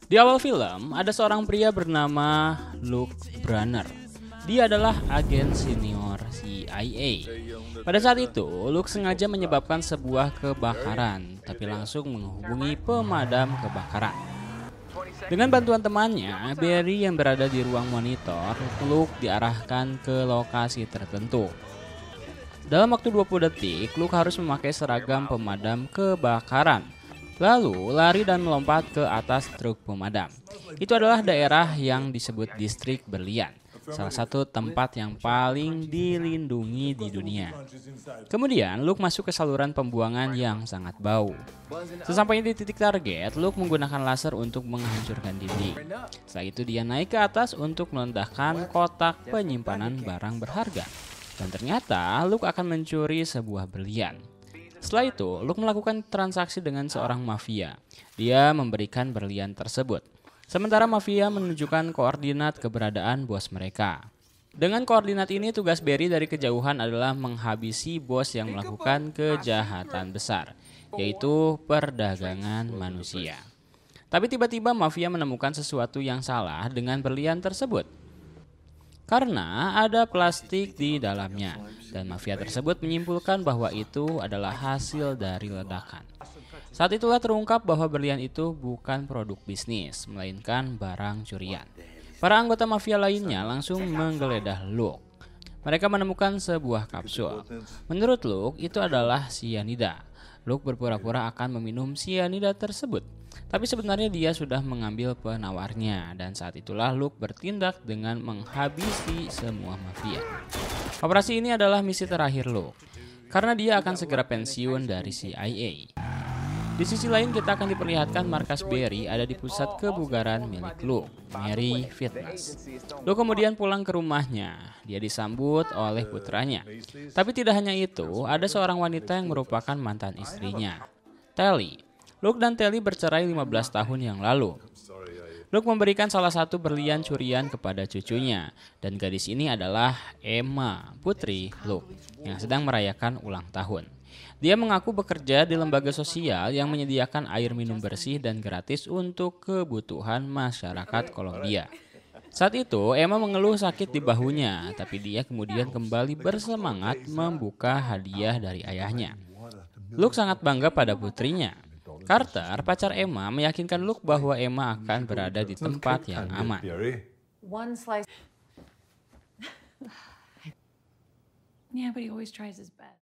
Di awal film, ada seorang pria bernama Luke Brunner. Dia adalah agen senior CIA. Pada saat itu, Luke sengaja menyebabkan sebuah kebakaran, tapi langsung menghubungi pemadam kebakaran. Dengan bantuan temannya, Barry yang berada di ruang monitor, Luke diarahkan ke lokasi tertentu. Dalam waktu 20 detik, Luke harus memakai seragam pemadam kebakaran. Lalu lari dan melompat ke atas truk pemadam. Itu adalah daerah yang disebut distrik berlian, salah satu tempat yang paling dilindungi di dunia. Kemudian Luke masuk ke saluran pembuangan yang sangat bau. Sesampainya di titik target, Luke menggunakan laser untuk menghancurkan dinding. Setelah itu dia naik ke atas untuk meledakkan kotak penyimpanan barang berharga. Dan ternyata Luke akan mencuri sebuah berlian. Setelah itu, Luke melakukan transaksi dengan seorang mafia. Dia memberikan berlian tersebut. Sementara mafia menunjukkan koordinat keberadaan bos mereka. Dengan koordinat ini, tugas Barry dari kejauhan adalah menghabisi bos yang melakukan kejahatan besar, yaitu perdagangan manusia. Tapi tiba-tiba mafia menemukan sesuatu yang salah dengan berlian tersebut. Karena ada plastik di dalamnya, dan mafia tersebut menyimpulkan bahwa itu adalah hasil dari ledakan. Saat itulah terungkap bahwa berlian itu bukan produk bisnis, melainkan barang curian. Para anggota mafia lainnya langsung menggeledah Luke. Mereka menemukan sebuah kapsul. Menurut Luke, itu adalah sianida. Luke berpura-pura akan meminum sianida tersebut. Tapi sebenarnya dia sudah mengambil penawarnya, dan saat itulah Luke bertindak dengan menghabisi semua mafia. Operasi ini adalah misi terakhir Luke, karena dia akan segera pensiun dari CIA. Di sisi lain kita akan diperlihatkan markas Barry ada di pusat kebugaran milik Luke, Mary Fitness. Luke kemudian pulang ke rumahnya, dia disambut oleh putranya. Tapi tidak hanya itu, ada seorang wanita yang merupakan mantan istrinya, Telly. Luke dan Telly bercerai 15 tahun yang lalu. Luke memberikan salah satu berlian curian kepada cucunya, dan gadis ini adalah Emma, putri Luke, yang sedang merayakan ulang tahun. Dia mengaku bekerja di lembaga sosial yang menyediakan air minum bersih dan gratis untuk kebutuhan masyarakat Kolombia. Saat itu, Emma mengeluh sakit di bahunya, tapi dia kemudian kembali bersemangat membuka hadiah dari ayahnya. Luke sangat bangga pada putrinya. Carter, pacar Emma, meyakinkan Luke bahwa Emma akan berada di tempat yang aman. Yeah, but he always tries his best.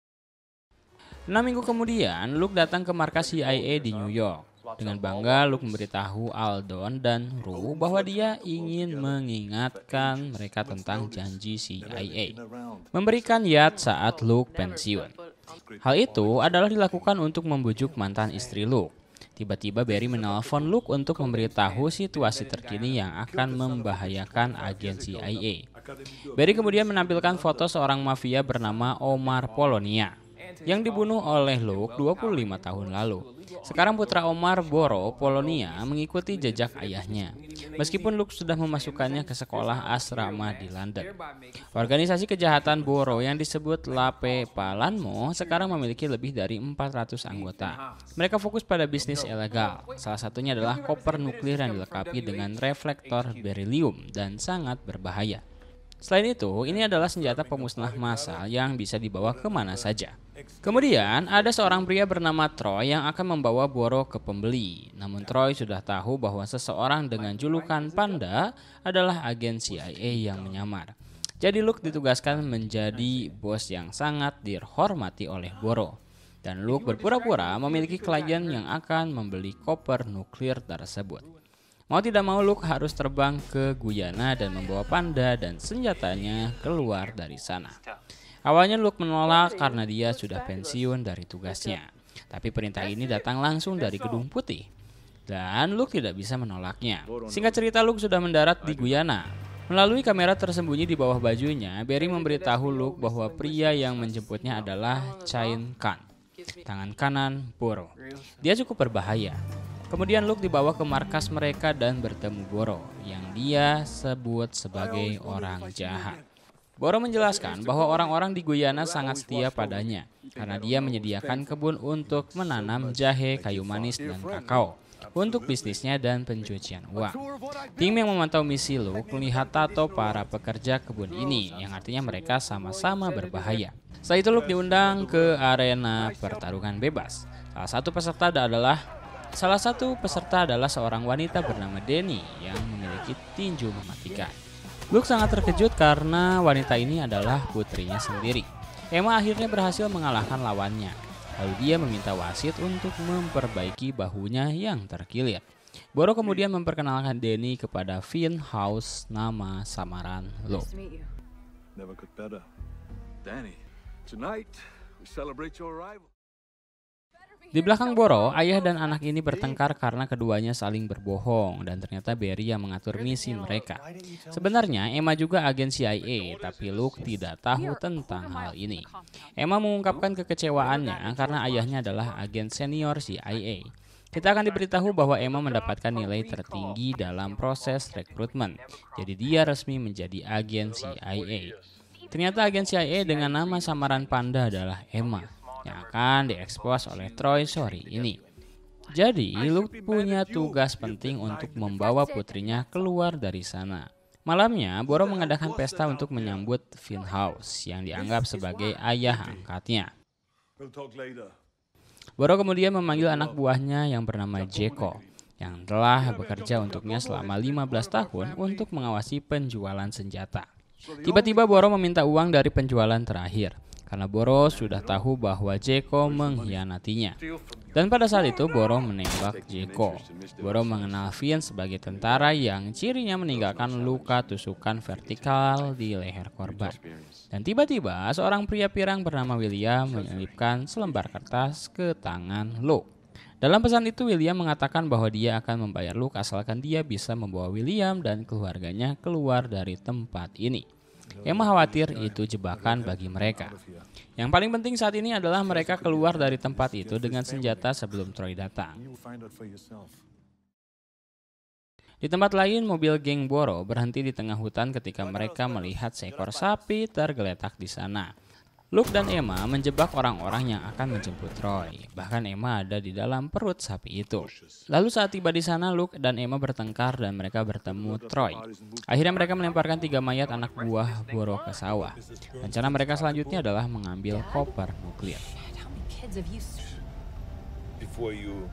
6 minggu kemudian, Luke datang ke markas CIA di New York. Dengan bangga, Luke memberitahu Aldon dan Rue bahwa dia ingin mengingatkan mereka tentang janji CIA, memberikan yacht saat Luke pensiun. Hal itu adalah dilakukan untuk membujuk mantan istri Luke. Tiba-tiba Barry menelpon Luke untuk memberitahu situasi terkini yang akan membahayakan agen CIA. Barry kemudian menampilkan foto seorang mafia bernama Omar Polonia yang dibunuh oleh Luke 25 tahun lalu. Sekarang putra Omar, Boro Polonia, mengikuti jejak ayahnya. Meskipun Luke sudah memasukkannya ke sekolah asrama di London. Organisasi kejahatan Boro yang disebut Lape Palanmo sekarang memiliki lebih dari 400 anggota. Mereka fokus pada bisnis ilegal. Salah satunya adalah koper nuklir yang dilengkapi dengan reflektor berilium dan sangat berbahaya. Selain itu, ini adalah senjata pemusnah massal yang bisa dibawa kemana saja. Kemudian, ada seorang pria bernama Troy yang akan membawa Boro ke pembeli. Namun Troy sudah tahu bahwa seseorang dengan julukan Panda adalah agen CIA yang menyamar. Jadi Luke ditugaskan menjadi bos yang sangat dihormati oleh Boro. Dan Luke berpura-pura memiliki klien yang akan membeli koper nuklir tersebut. Mau tidak mau Luke harus terbang ke Guyana dan membawa Panda dan senjatanya keluar dari sana. Awalnya Luke menolak karena dia sudah pensiun dari tugasnya. Tapi perintah ini datang langsung dari Gedung Putih. Dan Luke tidak bisa menolaknya. Singkat cerita, Luke sudah mendarat di Guyana. Melalui kamera tersembunyi di bawah bajunya, Barry memberitahu Luke bahwa pria yang menjemputnya adalah Chain Khan, tangan kanan Boro. Dia cukup berbahaya. Kemudian Luke dibawa ke markas mereka dan bertemu Boro, yang dia sebut sebagai orang jahat. Boro menjelaskan bahwa orang-orang di Guyana sangat setia padanya, karena dia menyediakan kebun untuk menanam jahe, kayu manis, dan kakao. untuk bisnisnya dan pencucian uang. Tim yang memantau misi Luke melihat tato para pekerja kebun ini, yang artinya mereka sama-sama berbahaya. Setelah itu Luke diundang ke arena pertarungan bebas. Salah satu peserta adalah seorang wanita bernama Dani yang memiliki tinju mematikan. Luke sangat terkejut karena wanita ini adalah putrinya sendiri. Emma akhirnya berhasil mengalahkan lawannya. Lalu dia meminta wasit untuk memperbaiki bahunya yang terkilir. Boro kemudian memperkenalkan Dani kepada Finn House, nama samaran Luke. Never got better. Danny, tonight we celebrate your arrival. Di belakang Boro, ayah dan anak ini bertengkar karena keduanya saling berbohong dan ternyata Barry yang mengatur misi mereka. Sebenarnya Emma juga agen CIA, tapi Luke tidak tahu tentang hal ini. Emma mengungkapkan kekecewaannya karena ayahnya adalah agen senior CIA. Kita akan diberitahu bahwa Emma mendapatkan nilai tertinggi dalam proses rekrutmen, jadi dia resmi menjadi agen CIA. Ternyata agen CIA dengan nama samaran Panda adalah Emma, yang akan diekspos oleh Troy sore ini. Jadi, Luke punya tugas penting untuk membawa putrinya keluar dari sana. Malamnya, Boro mengadakan pesta untuk menyambut Finn House yang dianggap sebagai ayah angkatnya. Boro kemudian memanggil anak buahnya yang bernama Jeko, yang telah bekerja untuknya selama 15 tahun untuk mengawasi penjualan senjata. Tiba-tiba Boro meminta uang dari penjualan terakhir, karena Boro sudah tahu bahwa Jeko mengkhianatinya. Dan pada saat itu Boro menembak Jeko. Boro mengenal Finn sebagai tentara yang cirinya meninggalkan luka tusukan vertikal di leher korban. Dan tiba-tiba seorang pria pirang bernama William menyelipkan selembar kertas ke tangan Luke. Dalam pesan itu William mengatakan bahwa dia akan membayar Luke asalkan dia bisa membawa William dan keluarganya keluar dari tempat ini. Emma khawatir itu jebakan bagi mereka. Yang paling penting saat ini adalah mereka keluar dari tempat itu dengan senjata sebelum Troy datang. Di tempat lain, mobil geng Boro berhenti di tengah hutan ketika mereka melihat seekor sapi tergeletak di sana. Luke dan Emma menjebak orang-orang yang akan menjemput Troy. Bahkan Emma ada di dalam perut sapi itu. Lalu saat tiba di sana, Luke dan Emma bertengkar dan mereka bertemu Troy. Akhirnya mereka melemparkan 3 mayat anak buah Boro ke sawah. Rencana mereka selanjutnya adalah mengambil koper nuklir. Before you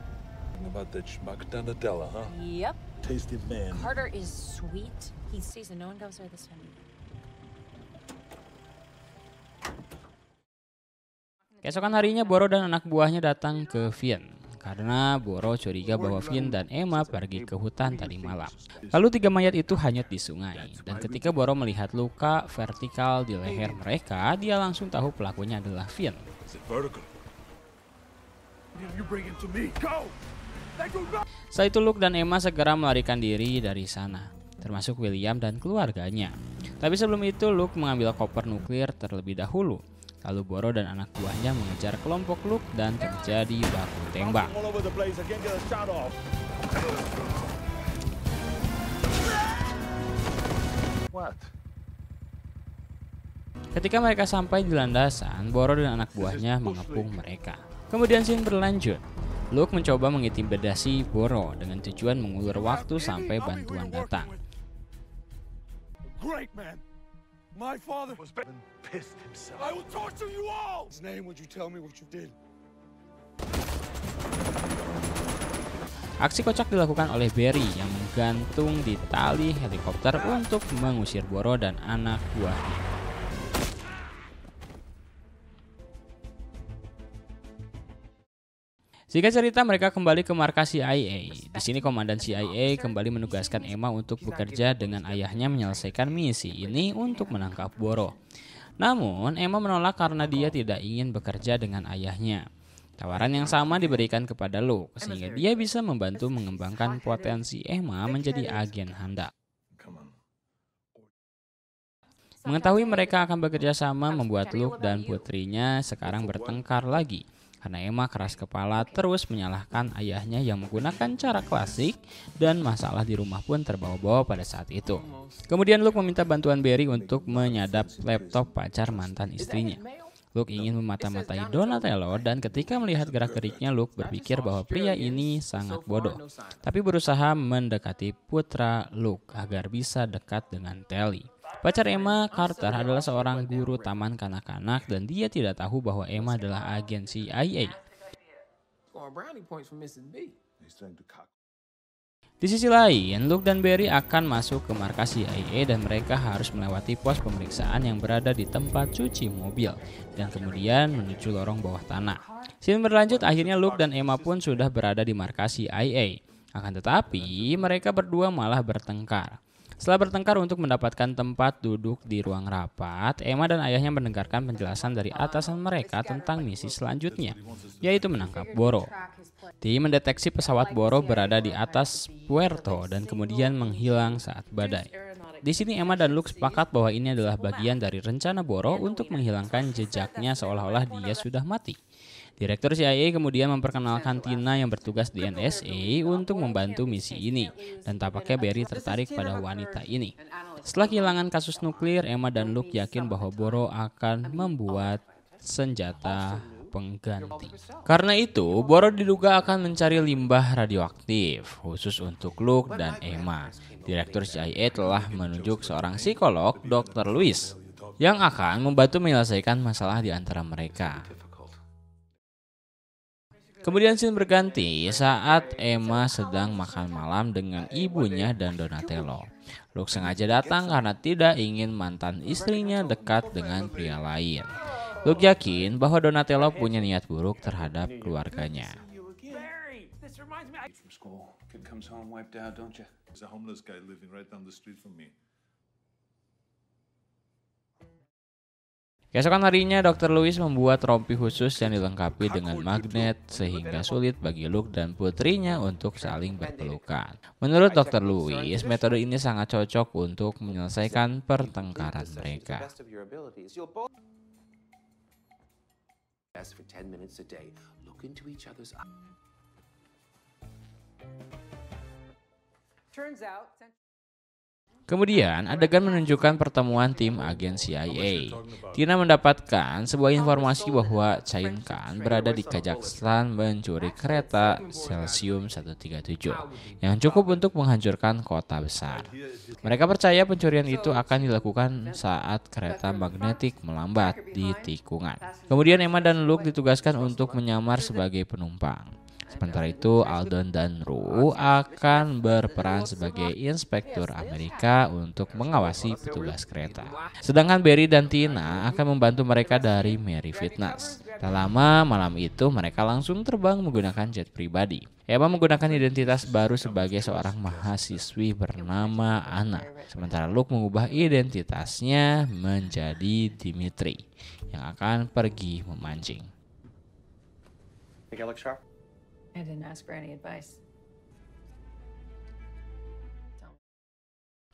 about that schmackdanadella, huh? Yep. Tasty man. Carter is sweet. He stays and no one goes there this time. Keesokan harinya Boro dan anak buahnya datang ke Finn karena Boro curiga bahwa Finn dan Emma pergi ke hutan tadi malam. Lalu 3 mayat itu hanyut di sungai, dan ketika Boro melihat luka vertikal di leher mereka, dia langsung tahu pelakunya adalah Finn. Setelah itu Luke dan Emma segera melarikan diri dari sana, termasuk William dan keluarganya. Tapi sebelum itu Luke mengambil koper nuklir terlebih dahulu. Lalu Boro dan anak buahnya mengejar kelompok Luke dan terjadi baku tembak. Ketika mereka sampai di landasan, Boro dan anak buahnya mengepung mereka. Kemudian scene berlanjut. Luke mencoba mengintimidasi Boro dengan tujuan mengulur waktu sampai bantuan datang. Great man. My father was pissed himself. I will torture you all. His name, would you tell me what you did? Aksi kocak dilakukan oleh Barry yang menggantung di tali helikopter untuk mengusir Boro dan anak buahnya. Singkat cerita, mereka kembali ke markas CIA. Di sini komandan CIA kembali menugaskan Emma untuk bekerja dengan ayahnya menyelesaikan misi ini untuk menangkap Boro. Namun, Emma menolak karena dia tidak ingin bekerja dengan ayahnya. Tawaran yang sama diberikan kepada Luke, sehingga dia bisa membantu mengembangkan potensi Emma menjadi agen handal. Mengetahui mereka akan bekerja sama membuat Luke dan putrinya sekarang bertengkar lagi. Karena Emma keras kepala terus menyalahkan ayahnya yang menggunakan cara klasik dan masalah di rumah pun terbawa-bawa pada saat itu. Kemudian Luke meminta bantuan Barry untuk menyadap laptop pacar mantan istrinya. Luke ingin memata-matai Donatello dan ketika melihat gerak-geriknya Luke berpikir bahwa pria ini sangat bodoh. Tapi berusaha mendekati putra Luke agar bisa dekat dengan Tali. Pacar Emma, Carter, adalah seorang guru taman kanak-kanak dan dia tidak tahu bahwa Emma adalah agen CIA. Di sisi lain, Luke dan Barry akan masuk ke markas CIA dan mereka harus melewati pos pemeriksaan yang berada di tempat cuci mobil dan kemudian menuju lorong bawah tanah. Scene berlanjut, akhirnya Luke dan Emma pun sudah berada di markas CIA. Akan tetapi, mereka berdua malah bertengkar. Setelah bertengkar untuk mendapatkan tempat duduk di ruang rapat, Emma dan ayahnya mendengarkan penjelasan dari atasan mereka tentang misi selanjutnya, yaitu menangkap Boro. Tim mendeteksi pesawat Boro berada di atas Puerto dan kemudian menghilang saat badai. Di sini Emma dan Luke sepakat bahwa ini adalah bagian dari rencana Boro untuk menghilangkan jejaknya seolah-olah dia sudah mati. Direktur CIA kemudian memperkenalkan Tina yang bertugas di NSA untuk membantu misi ini, dan tampaknya Barry tertarik pada wanita ini. Setelah kehilangan kasus nuklir, Emma dan Luke yakin bahwa Boro akan membuat senjata pengganti. Karena itu, Boro diduga akan mencari limbah radioaktif khusus untuk Luke dan Emma. Direktur CIA telah menunjuk seorang psikolog, Dr. Lewis, yang akan membantu menyelesaikan masalah di antara mereka. Kemudian scene berganti saat Emma sedang makan malam dengan ibunya dan Donatello. Luke sengaja datang karena tidak ingin mantan istrinya dekat dengan pria lain. Luke yakin bahwa Donatello punya niat buruk terhadap keluarganya. Keesokan harinya, Dr. Lewis membuat rompi khusus yang dilengkapi dengan magnet sehingga sulit bagi Luke dan putrinya untuk saling berpelukan. Menurut Dr. Lewis, metode ini sangat cocok untuk menyelesaikan pertengkaran mereka. Kemudian, adegan menunjukkan pertemuan tim agen CIA. Tina mendapatkan sebuah informasi bahwa Cain Khan berada di Kazakhstan mencuri kereta Cesium 137 yang cukup untuk menghancurkan kota besar. Mereka percaya pencurian itu akan dilakukan saat kereta magnetik melambat di tikungan. Kemudian Emma dan Luke ditugaskan untuk menyamar sebagai penumpang. Sementara itu, Alden dan Rue akan berperan sebagai inspektur Amerika untuk mengawasi petugas kereta. Sedangkan Barry dan Tina akan membantu mereka dari Mary Fitness. Tak lama malam itu, mereka langsung terbang menggunakan jet pribadi. Emma menggunakan identitas baru sebagai seorang mahasiswi bernama Anna. Sementara Luke mengubah identitasnya menjadi Dimitri yang akan pergi memancing. I didn't ask for any advice.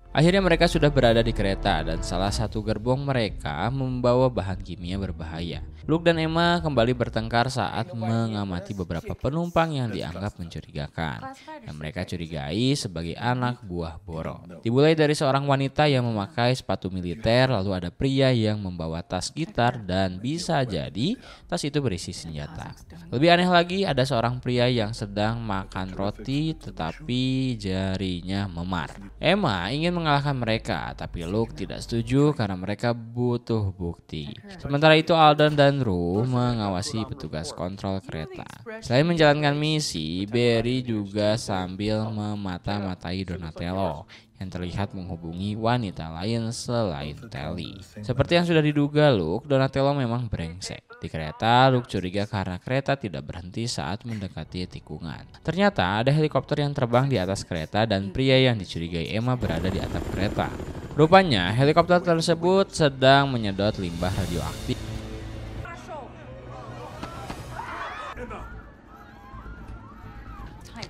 Akhirnya mereka sudah berada di kereta dan salah satu gerbong mereka membawa bahan kimia berbahaya. Luke dan Emma kembali bertengkar saat mengamati beberapa penumpang yang dianggap mencurigakan, yang mereka curigai sebagai anak buah Boro. Dimulai dari seorang wanita yang memakai sepatu militer, lalu ada pria yang membawa tas gitar dan bisa jadi tas itu berisi senjata. Lebih aneh lagi, ada seorang pria yang sedang makan roti tetapi jarinya memar. Emma ingin mengalahkan mereka, tapi Luke tidak setuju karena mereka butuh bukti. Sementara itu Alden dan Rue mengawasi petugas kontrol kereta. Selain menjalankan misi, Barry juga sambil memata-matai Donatello yang terlihat menghubungi wanita lain selain Tali. Seperti yang sudah diduga Luke, Donatello memang brengsek. Di kereta, Luke curiga karena kereta tidak berhenti saat mendekati tikungan. Ternyata ada helikopter yang terbang di atas kereta dan pria yang dicurigai Emma berada di atap kereta. Rupanya, helikopter tersebut sedang menyedot limbah radioaktif.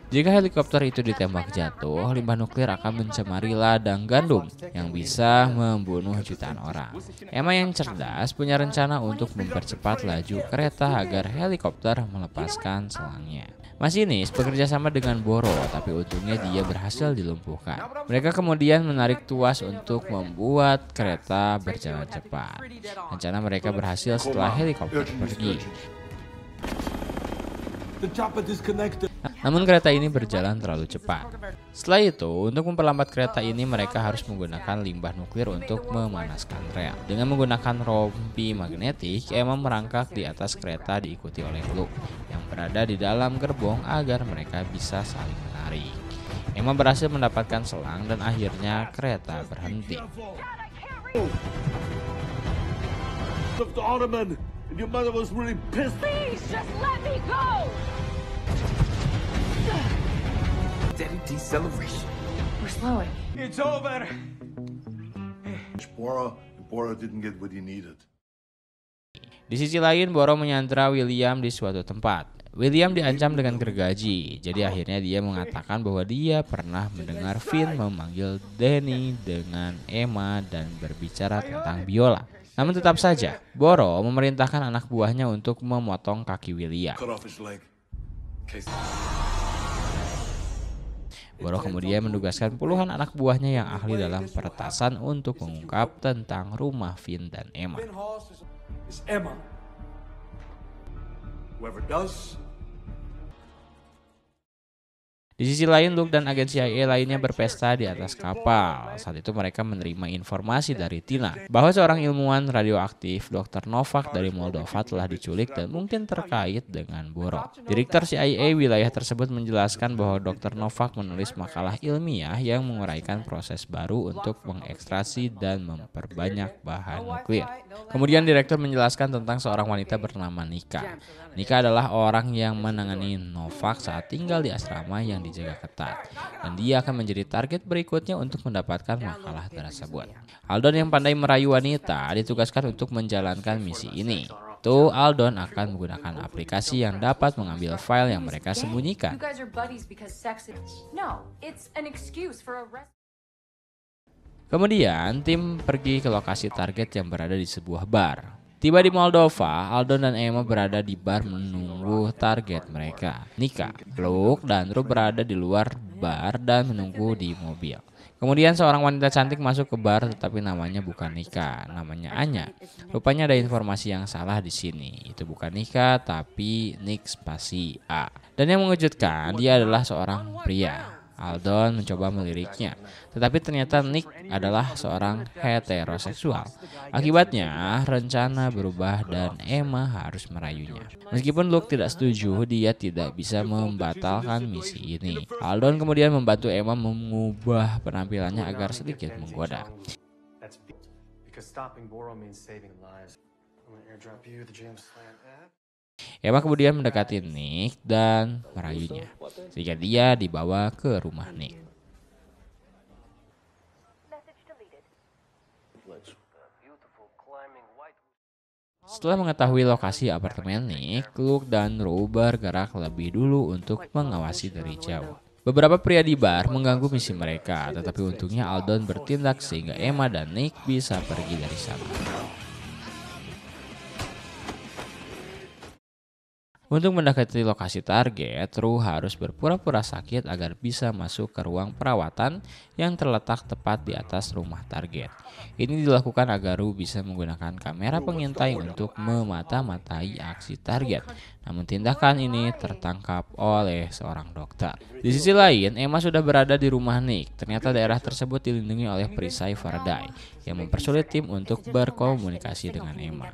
Jika helikopter itu ditembak jatuh, limbah nuklir akan mencemari ladang gandum yang bisa membunuh jutaan orang. Emma yang cerdas punya rencana untuk mempercepat laju kereta agar helikopter melepaskan selangnya. Masinis bekerja sama dengan Boro, tapi untungnya dia berhasil dilumpuhkan. Mereka kemudian menarik tuas untuk membuat kereta berjalan cepat. Rencana mereka berhasil setelah helikopter pergi. Namun kereta ini berjalan terlalu cepat. Setelah itu, untuk memperlambat kereta ini mereka harus menggunakan limbah nuklir untuk memanaskan rel. Dengan menggunakan rompi magnetik, Emma merangkak di atas kereta diikuti oleh Luke yang berada di dalam gerbong agar mereka bisa saling menarik. Emma berhasil mendapatkan selang dan akhirnya kereta berhenti. We're slowing. It's over. Bora didn't get what he needed. Di sisi lain, Boro menyandra William di suatu tempat. William diancam dengan gergaji, jadi akhirnya dia mengatakan bahwa dia pernah mendengar Finn memanggil Danny dengan Emma dan berbicara tentang biola. Namun tetap saja, Boro memerintahkan anak buahnya untuk memotong kaki William. Boro kemudian menugaskan puluhan anak buahnya yang ahli dalam peretasan untuk mengungkap tentang rumah Finn dan Emma. It's Emma. Whoever does. Di sisi lain, Luke dan agen CIA lainnya berpesta di atas kapal. Saat itu mereka menerima informasi dari Tina bahwa seorang ilmuwan radioaktif, Dr. Novak dari Moldova, telah diculik dan mungkin terkait dengan Boro. Direktur CIA wilayah tersebut menjelaskan bahwa Dr. Novak menulis makalah ilmiah yang menguraikan proses baru untuk mengekstrasi dan memperbanyak bahan nuklir. Kemudian direktur menjelaskan tentang seorang wanita bernama Nika. Nika adalah orang yang menangani Novak saat tinggal di asrama yang dijaga ketat, dan dia akan menjadi target berikutnya untuk mendapatkan makalah tersebut. Aldon yang pandai merayu wanita ditugaskan untuk menjalankan misi ini. Aldon akan menggunakan aplikasi yang dapat mengambil file yang mereka sembunyikan. Kemudian tim pergi ke lokasi target yang berada di sebuah bar. Tiba di Moldova, Aldon dan Emma berada di bar menunggu target mereka. Nika, Luke, dan Ru berada di luar bar dan menunggu di mobil. Kemudian seorang wanita cantik masuk ke bar, tetapi namanya bukan Nika, namanya Anya. Rupanya ada informasi yang salah di sini. Itu bukan Nika, tapi Nick spasi A. Dan yang mengejutkan, dia adalah seorang pria. Aldon mencoba meliriknya, tetapi ternyata Nick adalah seorang heteroseksual. Akibatnya, rencana berubah dan Emma harus merayunya. Meskipun Luke tidak setuju, dia tidak bisa membatalkan misi ini. Aldon kemudian membantu Emma mengubah penampilannya agar sedikit menggoda. Emma kemudian mendekati Nick dan merayunya, sehingga dia dibawa ke rumah Nick. Setelah mengetahui lokasi apartemen Nick, Luke dan Ru bergerak lebih dulu untuk mengawasi dari jauh. Beberapa pria di bar mengganggu misi mereka, tetapi untungnya Aldon bertindak sehingga Emma dan Nick bisa pergi dari sana. Untuk mendekati lokasi target, Ru harus berpura-pura sakit agar bisa masuk ke ruang perawatan yang terletak tepat di atas rumah target. Ini dilakukan agar Ru bisa menggunakan kamera pengintai untuk memata-matai aksi target. Namun tindakan ini tertangkap oleh seorang dokter. Di sisi lain, Emma sudah berada di rumah Nick. Ternyata daerah tersebut dilindungi oleh perisai Faraday yang mempersulit tim untuk berkomunikasi dengan Emma.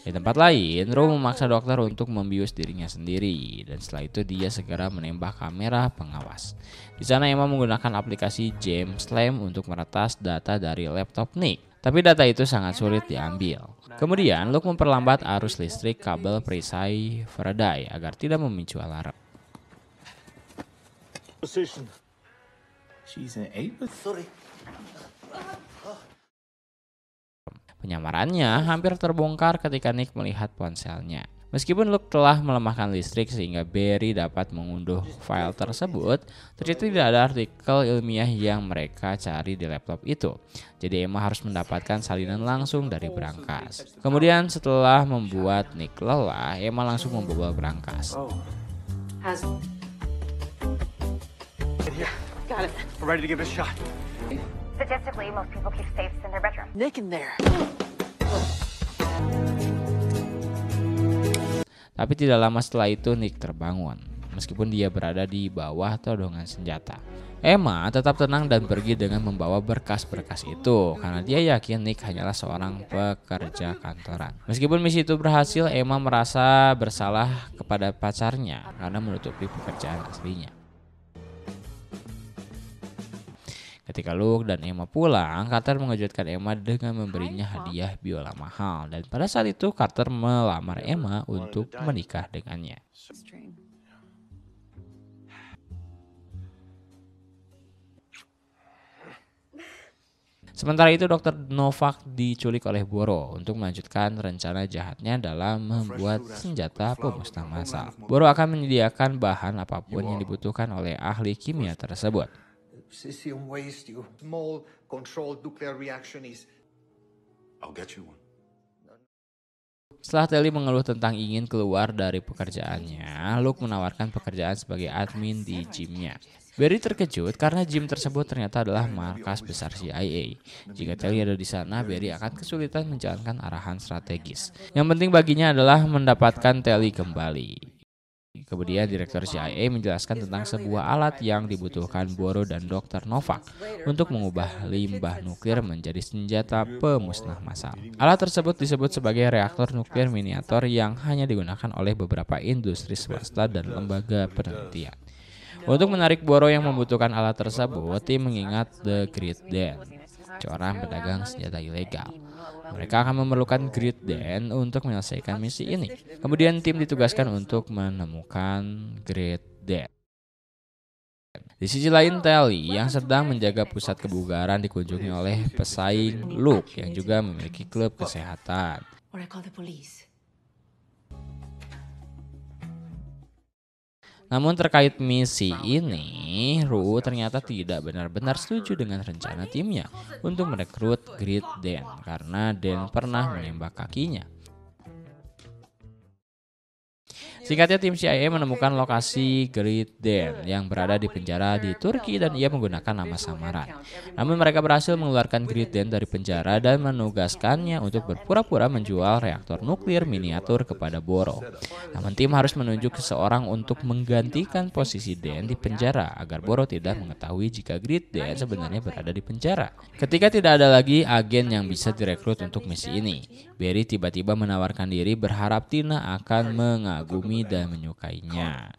Di tempat lain, Ru memaksa dokter untuk membius dirinya sendiri, dan setelah itu dia segera menembak kamera pengawas. Di sana Emma menggunakan aplikasi James Slam untuk meretas data dari laptop Nick, tapi data itu sangat sulit diambil. Kemudian Luke memperlambat arus listrik kabel perisai Faraday agar tidak memicu alarm. Penyamarannya hampir terbongkar ketika Nick melihat ponselnya. Meskipun Luke telah melemahkan listrik sehingga Barry dapat mengunduh file tersebut, ternyata tidak ada artikel ilmiah yang mereka cari di laptop itu. Jadi Emma harus mendapatkan salinan langsung dari berangkas. Kemudian setelah membuat Nick lelah, Emma langsung membobol berangkas. Here. Got it. We're ready to give it a shot. Statistically, most people keep safes in their bedroom. Nick in there. Tapi tidak lama setelah itu Nick terbangun, meskipun dia berada di bawah todongan senjata. Emma tetap tenang dan pergi dengan membawa berkas-berkas itu karena dia yakin Nick hanyalah seorang pekerja kantoran. Meskipun misi itu berhasil, Emma merasa bersalah kepada pacarnya karena menutupi pekerjaan aslinya. Ketika Luke dan Emma pulang, Carter mengejutkan Emma dengan memberinya hadiah biola mahal. Dan pada saat itu Carter melamar Emma untuk menikah dengannya. Sementara itu Dr. Novak diculik oleh Boro untuk melanjutkan rencana jahatnya dalam membuat senjata pemusnah massal. Boro akan menyediakan bahan apapun yang dibutuhkan oleh ahli kimia tersebut. Cesium waste, you small controlled nuclear reaction is. I'll get you one. Setelah Telly mengeluh tentang ingin keluar dari pekerjaannya, Luke menawarkan pekerjaan sebagai admin di gymnya. Barry terkejut karena gym tersebut ternyata adalah markas besar CIA. Jika Telly ada di sana, Barry akan kesulitan menjalankan arahan strategis. Yang penting baginya adalah mendapatkan Telly kembali. Kemudian Direktur CIA menjelaskan tentang sebuah alat yang dibutuhkan Boro dan Dr. Novak untuk mengubah limbah nuklir menjadi senjata pemusnah massal. Alat tersebut disebut sebagai reaktor nuklir miniatur yang hanya digunakan oleh beberapa industri swasta dan lembaga penelitian. Untuk menarik Boro yang membutuhkan alat tersebut, tim mengingat The Great Dan, seorang pedagang senjata ilegal. Mereka akan memerlukan Great Dan untuk menyelesaikan misi ini. Kemudian tim ditugaskan untuk menemukan Great Dan. Di sisi lain, Telly yang sedang menjaga pusat kebugaran dikunjungi oleh pesaing Luke yang juga memiliki klub kesehatan. Or I call the police. Namun terkait misi ini, Rue ternyata tidak benar-benar setuju dengan rencana timnya untuk merekrut Great Dan karena Dan pernah menembak kakinya. Singkatnya, tim CIA menemukan lokasi Great Dan yang berada di penjara di Turki dan ia menggunakan nama samaran. Namun mereka berhasil mengeluarkan Great Dan dari penjara dan menugaskannya untuk berpura-pura menjual reaktor nuklir miniatur kepada Boro. Namun tim harus menunjuk seseorang untuk menggantikan posisi Dan di penjara agar Boro tidak mengetahui jika Great Dan sebenarnya berada di penjara. Ketika tidak ada lagi agen yang bisa direkrut untuk misi ini, Barry tiba-tiba menawarkan diri berharap Tina akan mengagumi dan menyukainya.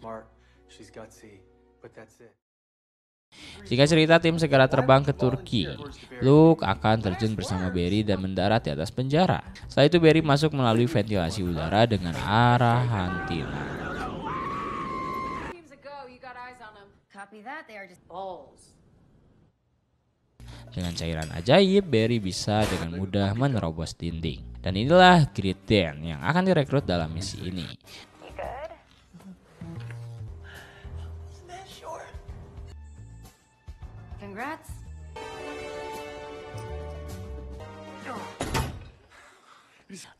Jika cerita, tim segera terbang ke Turki. Luke akan terjun bersama Barry dan mendarat di atas penjara. Setelah itu Barry masuk melalui ventilasi udara dengan arahan Tina. Dengan cairan ajaib, Barry bisa dengan mudah menerobos dinding. Dan inilah Great Dan yang akan direkrut dalam misi ini. Congrats.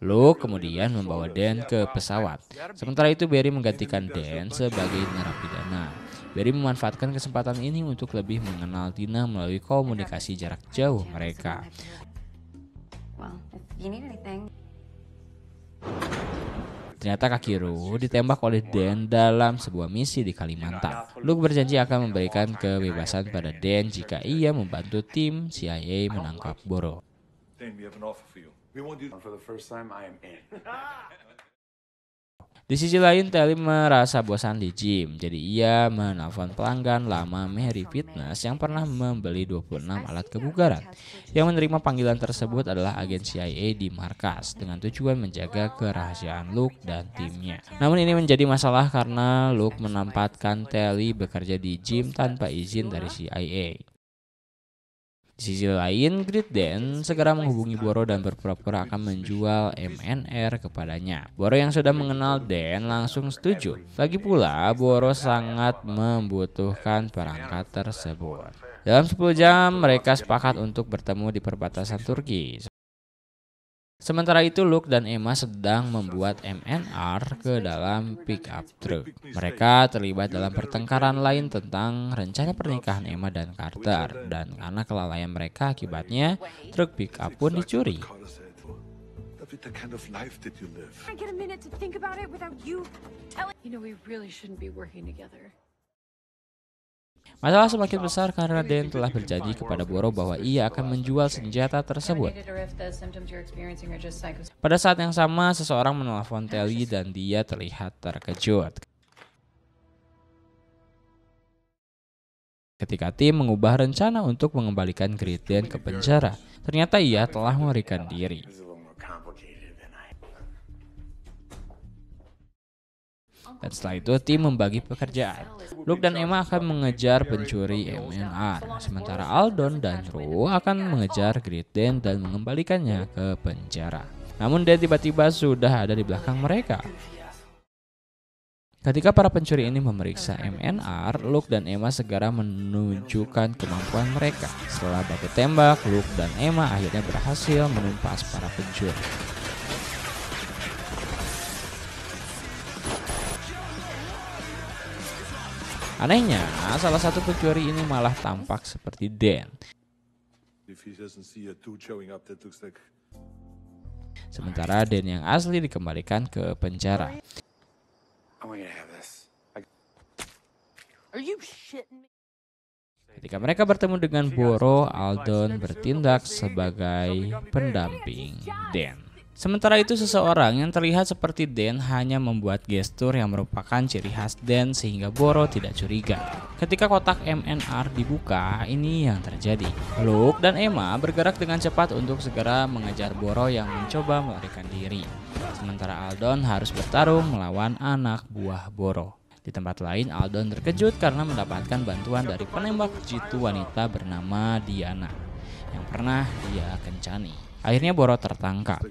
Luke kemudian membawa Dan ke pesawat. Sementara itu Barry menggantikan Dan sebagai narapidana. Barry memanfaatkan kesempatan ini untuk lebih mengenal Tina melalui komunikasi jarak jauh mereka. Ternyata kaki Rue ditembak oleh Dan dalam sebuah misi di Kalimantan. Luke berjanji akan memberikan kebebasan pada Dan jika ia membantu tim CIA menangkap Boro. Dan, we have an offer for you. We want you For the first time, I am in. Di sisi lain, Telly merasa bosan di gym, jadi ia menelpon pelanggan lama Mary Fitness yang pernah membeli 26 alat kebugaran. Yang menerima panggilan tersebut adalah agen CIA di markas dengan tujuan menjaga kerahasiaan Luke dan timnya. Namun ini menjadi masalah karena Luke menempatkan Telly bekerja di gym tanpa izin dari CIA. Di sisi lain, Great Dan segera menghubungi Boro dan berpura-pura akan menjual MNR kepadanya. Boro yang sudah mengenal Dan langsung setuju. Lagi pula, Boro sangat membutuhkan perangkat tersebut. Dalam 10 jam, mereka sepakat untuk bertemu di perbatasan Turki. Sementara itu Luke dan Emma sedang membuat MNR ke dalam pick-up truck. Mereka terlibat dalam pertengkaran lain tentang rencana pernikahan Emma dan Carter. Dan karena kelalaian mereka akibatnya truk pick-up pun dicuri. What kind of life did you live? I get a minute to think about it without you telling. You know, we really shouldn't be working together. Masalah semakin besar karena Dan telah berjanji kepada Boro bahwa ia akan menjual senjata tersebut. Pada saat yang sama, seseorang menelpon Telly dan dia terlihat terkejut ketika tim mengubah rencana untuk mengembalikan Great Dan ke penjara. Ternyata ia telah melarikan diri. Dan setelah itu tim membagi pekerjaan. Luke dan Emma akan mengejar pencuri MNR, sementara Aldon dan Rue akan mengejar Great Dan dan mengembalikannya ke penjara. Namun Dan tiba-tiba sudah ada di belakang mereka. Ketika para pencuri ini memeriksa MNR, Luke dan Emma segera menunjukkan kemampuan mereka. Setelah baku tembak, Luke dan Emma akhirnya berhasil menumpas para pencuri. Anehnya, salah satu pencuri ini malah tampak seperti Dan. Sementara Dan yang asli dikembalikan ke penjara. Ketika mereka bertemu dengan Boro, Aldon bertindak sebagai pendamping Dan. Sementara itu seseorang yang terlihat seperti Dan hanya membuat gestur yang merupakan ciri khas Dan sehingga Boro tidak curiga. Ketika kotak MNR dibuka, ini yang terjadi. Luke dan Emma bergerak dengan cepat untuk segera mengejar Boro yang mencoba melarikan diri. Sementara Aldon harus bertarung melawan anak buah Boro. Di tempat lain, Aldon terkejut karena mendapatkan bantuan dari penembak jitu wanita bernama Diana yang pernah dia kencani. Akhirnya Boro tertangkap.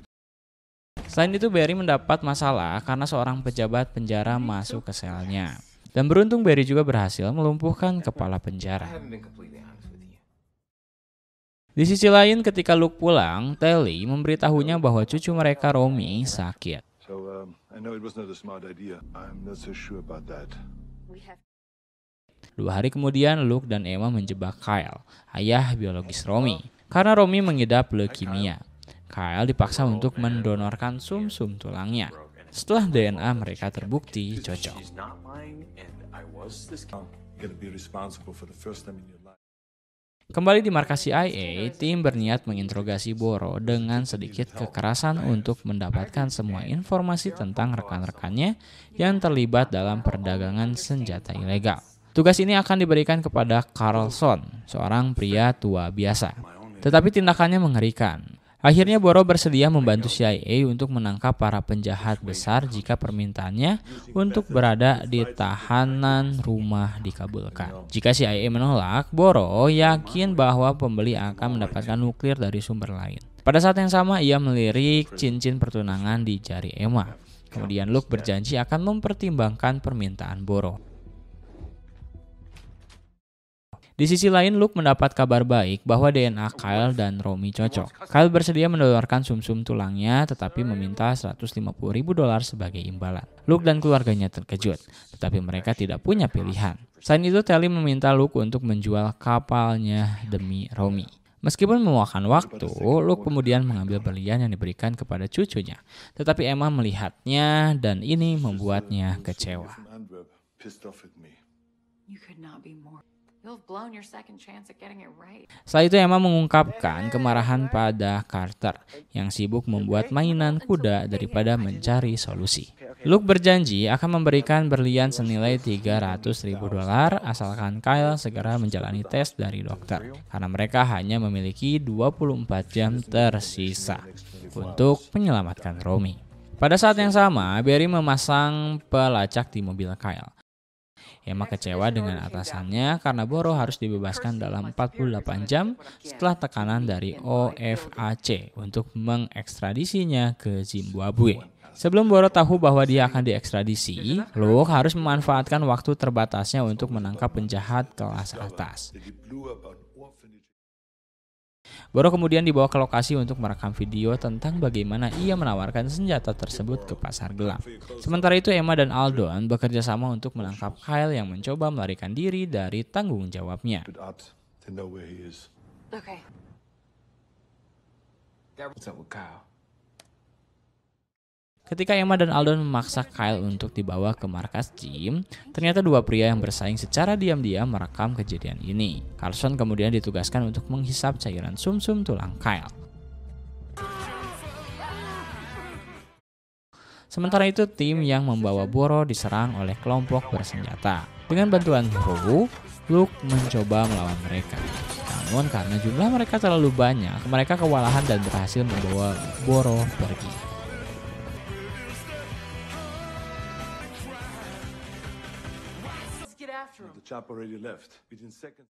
Selain itu, Barry mendapat masalah karena seorang pejabat penjara masuk ke selnya. Dan beruntung Barry juga berhasil melumpuhkan kepala penjara. Di sisi lain, ketika Luke pulang, Telly memberitahunya bahwa cucu mereka Romy sakit. I know it was not a smart idea. I'm not so sure about that. 2 hari kemudian, Luke dan Emma menjebak Kyle, ayah biologis Romy, karena Romy mengidap leukemia. Kyle dipaksa untuk mendonorkan sum-sum tulangnya. Setelah DNA mereka terbukti cocok. Kembali di markas CIA, tim berniat menginterogasi Boro dengan sedikit kekerasan untuk mendapatkan semua informasi tentang rekan-rekannya yang terlibat dalam perdagangan senjata ilegal. Tugas ini akan diberikan kepada Carlson, seorang pria tua biasa. Tetapi tindakannya mengerikan. Akhirnya Boro bersedia membantu CIA untuk menangkap para penjahat besar jika permintaannya untuk berada di tahanan rumah dikabulkan. Jika CIA menolak, Boro yakin bahwa pembeli akan mendapatkan nuklir dari sumber lain. Pada saat yang sama, ia melirik cincin pertunangan di jari Emma. Kemudian Luke berjanji akan mempertimbangkan permintaan Boro. Di sisi lain, Luke mendapat kabar baik bahwa DNA Kyle dan Romy cocok. Kyle bersedia mendonorkan sum-sum tulangnya tetapi meminta $150.000 sebagai imbalan. Luke dan keluarganya terkejut, tetapi mereka tidak punya pilihan. Selain itu, Telly meminta Luke untuk menjual kapalnya demi Romy. Meskipun memakan waktu, Luke kemudian mengambil berlian yang diberikan kepada cucunya. Tetapi Emma melihatnya dan ini membuatnya kecewa. You could not be more. You've blown your second chance at getting it right. Setelah itu Emma mengungkapkan kemarahan pada Carter yang sibuk membuat mainan kuda daripada mencari solusi. Luke berjanji akan memberikan berlian senilai $300.000 asalkan Kyle segera menjalani tes dari dokter, karena mereka hanya memiliki 24 jam tersisa untuk menyelamatkan Romy. Pada saat yang sama, Barry memasang pelacak di mobil Kyle. Emma kecewa dengan atasannya karena Boro harus dibebaskan dalam 48 jam setelah tekanan dari OFAC untuk mengekstradisinya ke Zimbabwe. Sebelum Boro tahu bahwa dia akan diekstradisi, Luke harus memanfaatkan waktu terbatasnya untuk menangkap penjahat kelas atas. Boro kemudian dibawa ke lokasi untuk merekam video tentang bagaimana ia menawarkan senjata tersebut ke pasar gelap. Sementara itu Emma dan Aldon bekerja sama untuk menangkap Kyle yang mencoba melarikan diri dari tanggung jawabnya. Good odds to know where he is. Okay. What's up with Kyle? Ketika Emma dan Aldon memaksa Kyle untuk dibawa ke markas gym, ternyata dua pria yang bersaing secara diam-diam merekam kejadian ini. Carlson kemudian ditugaskan untuk menghisap cairan sumsum tulang Kyle. Sementara itu, tim yang membawa Boro diserang oleh kelompok bersenjata. Dengan bantuan Rue, Luke mencoba melawan mereka. Namun karena jumlah mereka terlalu banyak, mereka kewalahan dan berhasil membawa Boro pergi. The chap already left. Within seconds.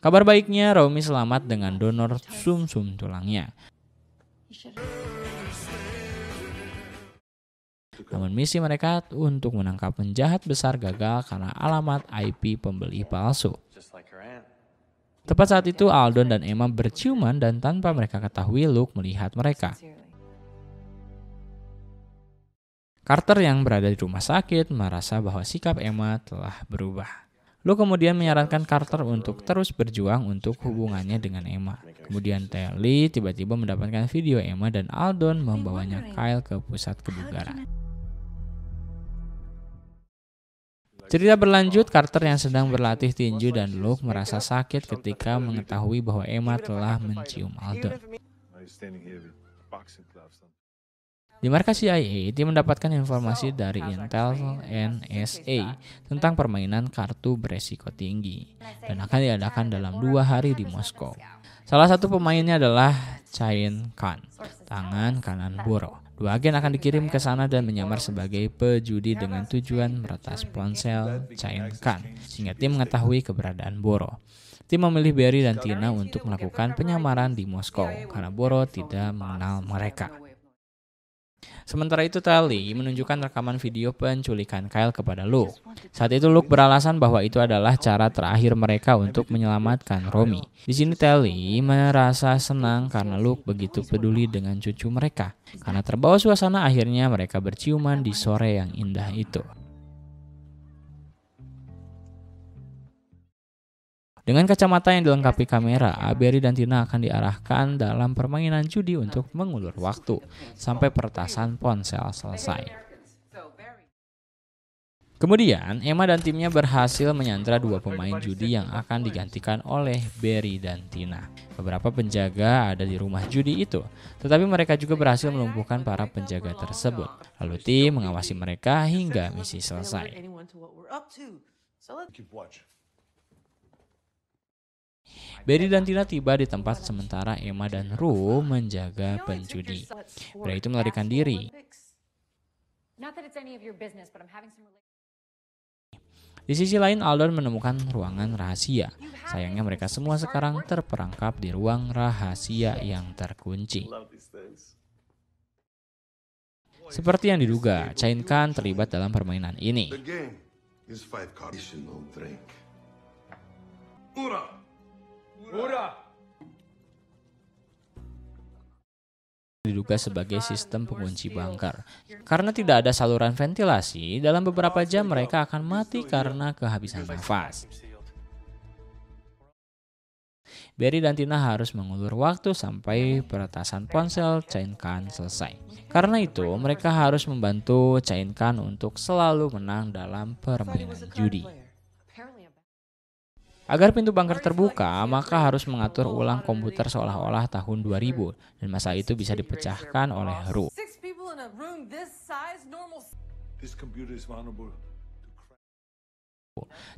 Kabar baiknya, Romy selamat dengan donor sumsum tulangnya. Namun misi mereka untuk menangkap penjahat besar gagal karena alamat IP pembeli palsu. Tepat saat itu Aldon dan Emma berciuman dan tanpa mereka ketahui Luke melihat mereka. Carter yang berada di rumah sakit merasa bahwa sikap Emma telah berubah. Luke kemudian menyarankan Carter untuk terus berjuang untuk hubungannya dengan Emma. Kemudian Telly tiba-tiba mendapatkan video Emma dan Aldon membawanya Kyle ke pusat kebugaran. Cerita berlanjut, Carter yang sedang berlatih tinju dan Luke merasa sakit ketika mengetahui bahwa Emma telah mencium Aldon. Di markas CIA, tim mendapatkan informasi dari Intel NSA tentang permainan kartu beresiko tinggi dan akan diadakan dalam 2 hari di Moskow. Salah satu pemainnya adalah Chain Khan, tangan kanan Boro. 2 agen akan dikirim ke sana dan menyamar sebagai pejudi dengan tujuan meretas ponsel Chain Khan, sehingga tim mengetahui keberadaan Boro. Tim memilih Barry dan Tina untuk melakukan penyamaran di Moskow karena Boro tidak mengenal mereka. Sementara itu Telly menunjukkan rekaman video penculikan Kyle kepada Luke. Saat itu Luke beralasan bahwa itu adalah cara terakhir mereka untuk menyelamatkan Romy. Di sini Telly merasa senang karena Luke begitu peduli dengan cucu mereka. Karena terbawa suasana, akhirnya mereka berciuman di sore yang indah itu. Dengan kacamata yang dilengkapi kamera, Barry dan Tina akan diarahkan dalam permainan judi untuk mengulur waktu sampai peretasan ponsel selesai. Kemudian, Emma dan timnya berhasil menyandra 2 pemain judi yang akan digantikan oleh Barry dan Tina. Beberapa penjaga ada di rumah judi itu, tetapi mereka juga berhasil melumpuhkan para penjaga tersebut. Lalu tim mengawasi mereka hingga misi selesai. Barry dan Tina tiba di tempat sementara Emma dan Rue menjaga penjudi. Pria itu melarikan diri. Di sisi lain, Aldon menemukan ruangan rahasia. Sayangnya mereka semua sekarang terperangkap di ruang rahasia yang terkunci. Seperti yang diduga, Chain Khan terlibat dalam permainan ini. Diduga sebagai sistem pengunci bunker. Karena tidak ada saluran ventilasi, dalam beberapa jam mereka akan mati karena kehabisan nafas. Barry dan Tina harus mengulur waktu sampai peretasan ponsel Chain Khan selesai. Karena itu, mereka harus membantu Chain Khan untuk selalu menang dalam permainan judi. Agar pintu bunker terbuka, maka harus mengatur ulang komputer seolah-olah tahun 2000 dan masa itu bisa dipecahkan oleh Rue.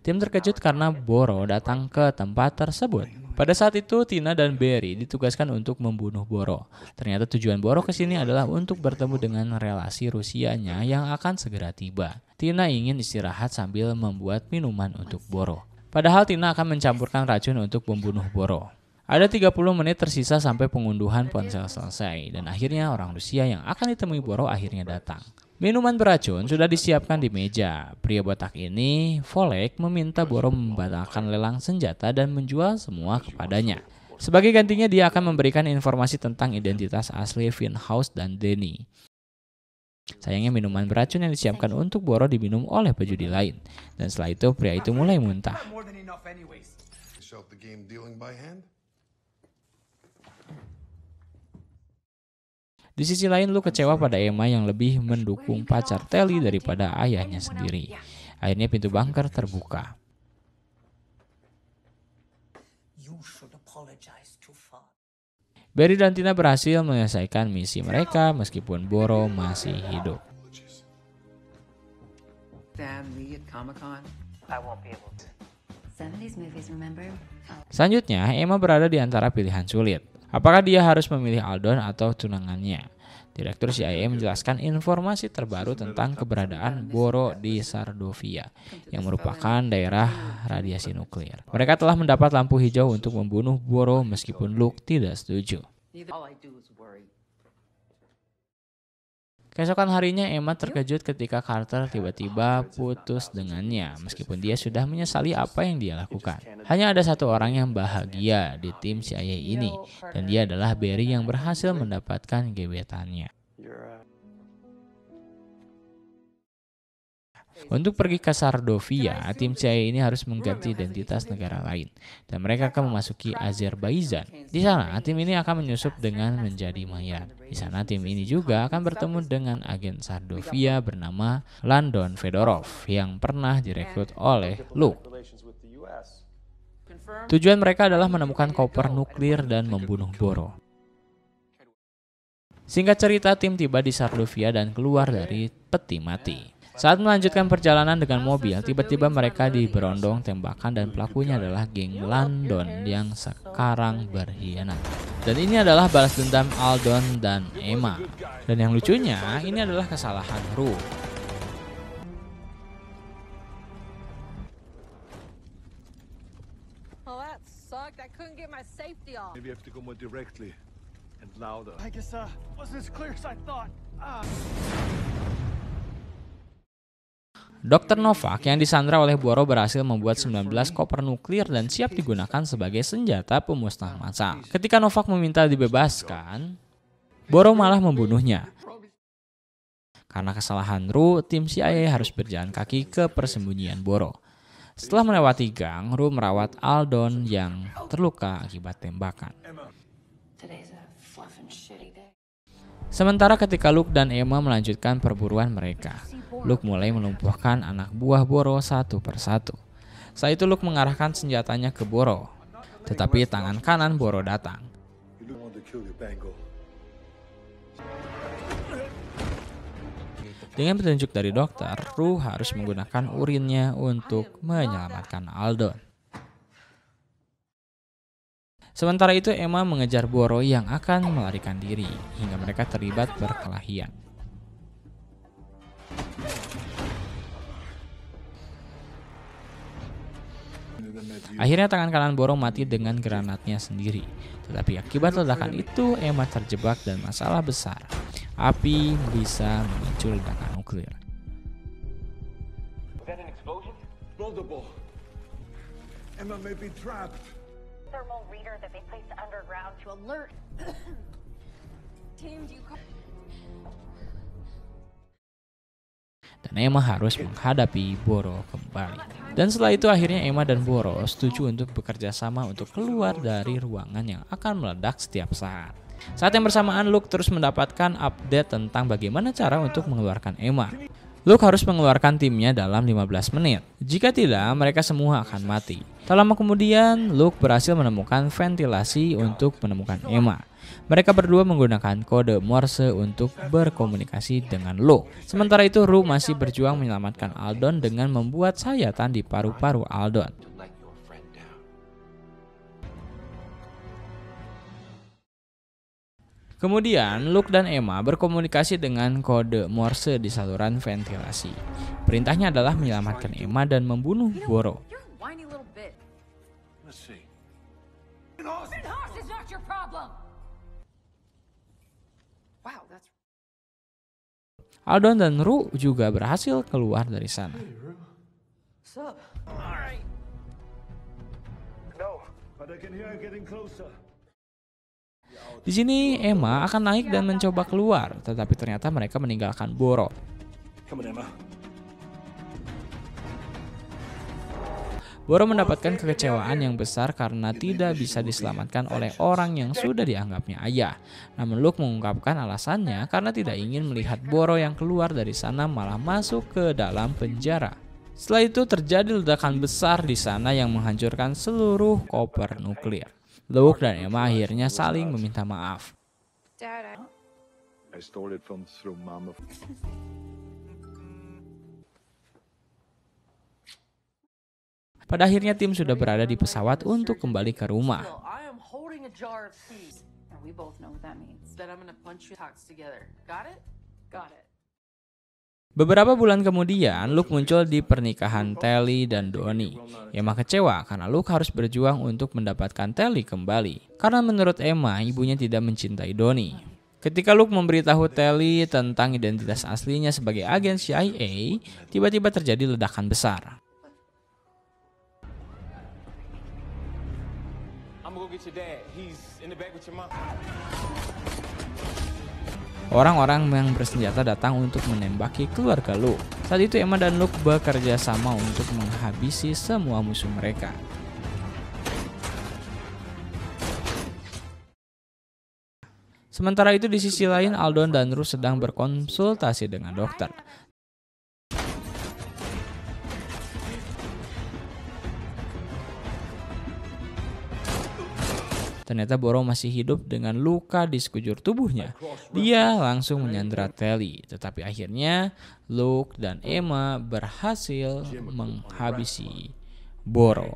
Tim terkejut karena Boro datang ke tempat tersebut. Pada saat itu, Tina dan Barry ditugaskan untuk membunuh Boro. Ternyata tujuan Boro ke sini adalah untuk bertemu dengan relasi Rusianya yang akan segera tiba. Tina ingin istirahat sambil membuat minuman untuk Boro. Padahal Tina akan mencampurkan racun untuk membunuh Boro. Ada 30 menit tersisa sampai pengunduhan ponsel selesai dan akhirnya orang Rusia yang akan ditemui Boro akhirnya datang. Minuman beracun sudah disiapkan di meja. Pria botak ini, Volek, meminta Boro membatalkan lelang senjata dan menjual semua kepadanya. Sebagai gantinya dia akan memberikan informasi tentang identitas asli Finhouse dan Denny. Sayangnya minuman beracun yang disiapkan untuk Boro diminum oleh pejudi lain. Dan setelah itu pria itu mulai muntah. Di sisi lain, Luke kecewa pada Emma yang lebih mendukung pacar Telly daripada ayahnya sendiri. Akhirnya pintu bunker terbuka. Barry dan Tina berhasil menyelesaikan misi mereka meskipun Boro masih hidup. Selanjutnya, Emma berada di antara pilihan sulit. Apakah dia harus memilih Aldon atau tunangannya? Direktur CIA menjelaskan informasi terbaru tentang keberadaan Boro di Sardovia, yang merupakan daerah radiasi nuklir. Mereka telah mendapat lampu hijau untuk membunuh Boro meskipun Luke tidak setuju. Keesokan harinya, Emma terkejut ketika Carter tiba-tiba putus dengannya, meskipun dia sudah menyesali apa yang dia lakukan. Hanya ada satu orang yang bahagia di tim CIA ini, dan dia adalah Barry yang berhasil mendapatkan gebetannya. Untuk pergi ke Sardovia, tim CIA ini harus mengganti identitas negara lain, dan mereka akan memasuki Azerbaijan. Di sana, tim ini akan menyusup dengan menjadi mayat. Di sana, tim ini juga akan bertemu dengan agen Sardovia bernama Landon Fedorov yang pernah direkrut oleh Luke. Tujuan mereka adalah menemukan koper nuklir dan membunuh Boro. Singkat cerita, tim tiba di Sardovia dan keluar dari peti mati. Saat melanjutkan perjalanan dengan mobil, tiba-tiba mereka diberondong tembakan dan pelakunya adalah geng Landon yang sekarang berkhianat. Dan ini adalah balas dendam Aldon dan Emma. Dan yang lucunya, ini adalah kesalahan Rue. Maybe you have to go more directly and louder. I guess, wasn't as clear as I thought. Dr. Novak yang disandra oleh Boro berhasil membuat 19 koper nuklir dan siap digunakan sebagai senjata pemusnah massal. Ketika Novak meminta dibebaskan, Boro malah membunuhnya. Karena kesalahan Rue, tim CIA harus berjalan kaki ke persembunyian Boro. Setelah melewati gang, Rue merawat Aldon yang terluka akibat tembakan. Sementara ketika Luke dan Emma melanjutkan perburuan mereka, Luke mulai melumpuhkan anak buah Boro satu persatu. Saat itu Luke mengarahkan senjatanya ke Boro, tetapi tangan kanan Boro datang. Dengan petunjuk dari dokter, Rue harus menggunakan urinnya untuk menyelamatkan Aldon. Sementara itu Emma mengejar Boro yang akan melarikan diri hingga mereka terlibat perkelahian. Akhirnya tangan kanan Boro mati dengan granatnya sendiri. Tetapi akibat ledakan itu Emma terjebak dan masalah besar. Api bisa memicu ledakan nuklir. Multiple. Emma may be trapped. Thermal reader that they placed underground to alert. Team, do you call? Dan Emma harus menghadapi Boro kembali. Dan setelah itu akhirnya Emma dan Boro setuju untuk bekerja sama untuk keluar dari ruangan yang akan meledak setiap saat. Saat yang bersamaan Luke terus mendapatkan update tentang bagaimana cara untuk mengeluarkan Emma. Luke harus mengeluarkan timnya dalam 15 menit. Jika tidak, mereka semua akan mati. Tak lama kemudian, Luke berhasil menemukan ventilasi untuk menemukan Emma. Mereka berdua menggunakan kode Morse untuk berkomunikasi dengan Luke. Sementara itu, Rue masih berjuang menyelamatkan Aldon dengan membuat sayatan di paru-paru Aldon. Kemudian, Luke dan Emma berkomunikasi dengan kode Morse di saluran ventilasi. Perintahnya adalah menyelamatkan Emma dan membunuh Boro. Let's see. It's not your problem. Wow, that's Aldon dan Rue juga berhasil keluar dari sana. No, but I can hear him getting closer. Di sini Emma akan naik dan mencoba keluar, tetapi ternyata mereka meninggalkan Boro. Boro mendapatkan kekecewaan yang besar karena tidak bisa diselamatkan oleh orang yang sudah dianggapnya ayah. Namun Luke mengungkapkan alasannya karena tidak ingin melihat Boro yang keluar dari sana malah masuk ke dalam penjara. Setelah itu terjadi ledakan besar di sana yang menghancurkan seluruh koper nuklir. Luke dan Emma akhirnya saling meminta maaf. I stole it from Mama. Pada akhirnya tim sudah berada di pesawat untuk kembali ke rumah. Beberapa bulan kemudian, Luke muncul di pernikahan Telly dan Donnie. Emma kecewa karena Luke harus berjuang untuk mendapatkan Telly kembali. Karena menurut Emma, ibunya tidak mencintai Donnie. Ketika Luke memberitahu Telly tentang identitas aslinya sebagai agen CIA, tiba-tiba terjadi ledakan besar. Orang-orang yang bersenjata datang untuk menembaki keluarga Luke. Saat itu Emma dan Luke bekerja sama untuk menghabisi semua musuh mereka. Sementara itu di sisi lain Aldon dan Ruth sedang berkonsultasi dengan dokter. Ternyata Boro masih hidup dengan luka di sekujur tubuhnya. Dia langsung menyandera Telly, tetapi akhirnya Luke dan Emma berhasil menghabisi Boro.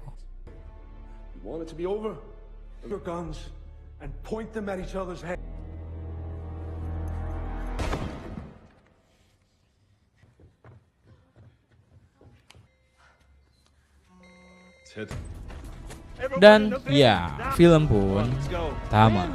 Dan ya, film pun tamat.